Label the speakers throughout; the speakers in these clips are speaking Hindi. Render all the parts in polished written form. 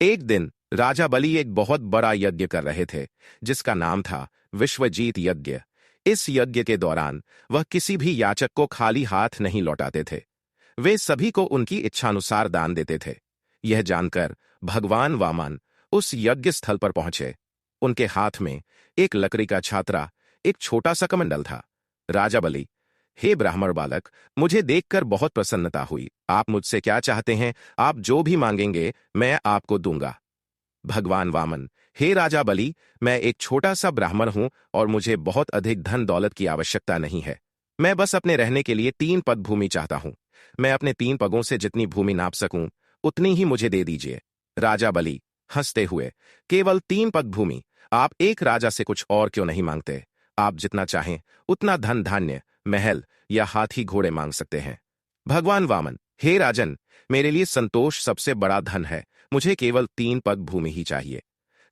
Speaker 1: एक दिन राजा बलि एक बहुत बड़ा यज्ञ कर रहे थे, जिसका नाम था विश्वजीत यज्ञ। इस यज्ञ के दौरान वह किसी भी याचक को खाली हाथ नहीं लौटाते थे। वे सभी को उनकी इच्छानुसार दान देते थे। यह जानकर भगवान वामन उस यज्ञ स्थल पर पहुंचे। उनके हाथ में एक लकड़ी का छात्रा, एक छोटा सा कमंडल था। राजा बलि, हे ब्राह्मण बालक, मुझे देखकर बहुत प्रसन्नता हुई। आप मुझसे क्या चाहते हैं? आप जो भी मांगेंगे मैं आपको दूंगा। भगवान वामन, हे राजा बलि, मैं एक छोटा सा ब्राह्मण हूं और मुझे बहुत अधिक धन दौलत की आवश्यकता नहीं है। मैं बस अपने रहने के लिए 3 पग भूमि चाहता हूं। मैं अपने 3 पगों से जितनी भूमि नाप सकूं उतनी ही मुझे दे दीजिए। राजा बलि हंसते हुए, केवल 3 पग भूमि? आप एक राजा से कुछ और क्यों नहीं मांगते? आप जितना चाहें उतना धन धान्य, महल या हाथी घोड़े मांग सकते हैं। भगवान वामन, हे राजन, मेरे लिए संतोष सबसे बड़ा धन है। मुझे केवल 3 पग भूमि ही चाहिए।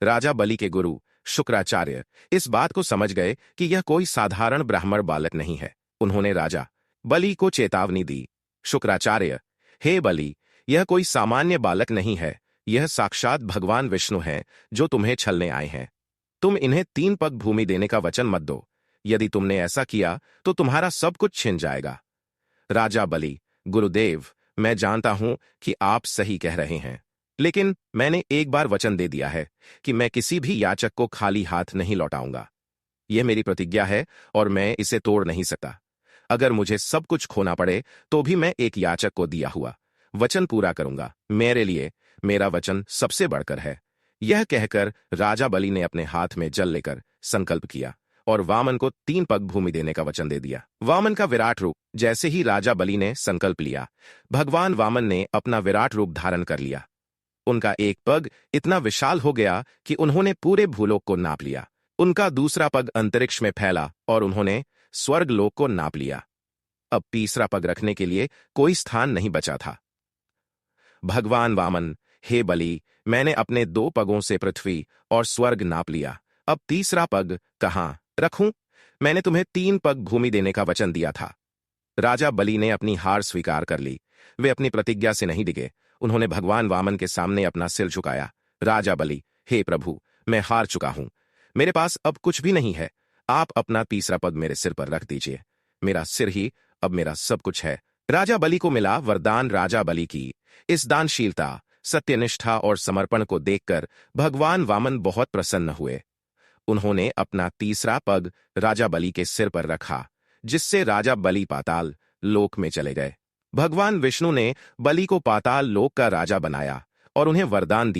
Speaker 1: राजा बलि के गुरु शुक्राचार्य इस बात को समझ गए कि यह कोई साधारण ब्राह्मण बालक नहीं है। उन्होंने राजा बलि को चेतावनी दी। शुक्राचार्य, हे बलि, यह कोई सामान्य बालक नहीं है। यह साक्षात भगवान विष्णु हैं जो तुम्हें छलने आए हैं। तुम इन्हें 3 पग भूमि देने का वचन मत दो। यदि तुमने ऐसा किया तो तुम्हारा सब कुछ छिन जाएगा। राजा बलि, गुरुदेव, मैं जानता हूं कि आप सही कह रहे हैं, लेकिन मैंने एक बार वचन दे दिया है कि मैं किसी भी याचक को खाली हाथ नहीं लौटाऊंगा। यह मेरी प्रतिज्ञा है और मैं इसे तोड़ नहीं सकता। अगर मुझे सब कुछ खोना पड़े तो भी मैं एक याचक को दिया हुआ वचन पूरा करूंगा। मेरे लिए मेरा वचन सबसे बढ़कर है। यह कहकर राजा बलि ने अपने हाथ में जल लेकर संकल्प किया और वामन को 3 पग भूमि देने का वचन दे दिया। वामन का विराट रूप। जैसे ही राजा बलि ने संकल्प लिया, भगवान वामन ने अपना विराट रूप धारण कर लिया। उनका एक पग इतना विशाल हो गया कि उन्होंने पूरे भूलोक को नाप लिया। उनका दूसरा पग अंतरिक्ष में फैला और उन्होंने स्वर्गलोक को नाप लिया। अब तीसरा पग रखने के लिए कोई स्थान नहीं बचा था। भगवान वामन, हे बलि, मैंने अपने 2 पगों से पृथ्वी और स्वर्ग नाप लिया। अब तीसरा पग कहां रखूं? मैंने तुम्हें 3 पग भूमि देने का वचन दिया था। राजा बलि ने अपनी हार स्वीकार कर ली। वे अपनी प्रतिज्ञा से नहीं डिगे। उन्होंने भगवान वामन के सामने अपना सिर झुकाया। राजा बलि, हे प्रभु, मैं हार चुका हूं। मेरे पास अब कुछ भी नहीं है। आप अपना तीसरा पग मेरे सिर पर रख दीजिए। मेरा सिर ही अब मेरा सब कुछ है। राजा बलि को मिला वरदान। राजा बलि की इस दानशीलता, सत्यनिष्ठा और समर्पण को देखकर भगवान वामन बहुत प्रसन्न हुए। उन्होंने अपना तीसरा पग राजा बलि के सिर पर रखा, जिससे राजा बलि पाताल लोक में चले गए। भगवान विष्णु ने बलि को पाताल लोक का राजा बनाया और उन्हें वरदान दिया।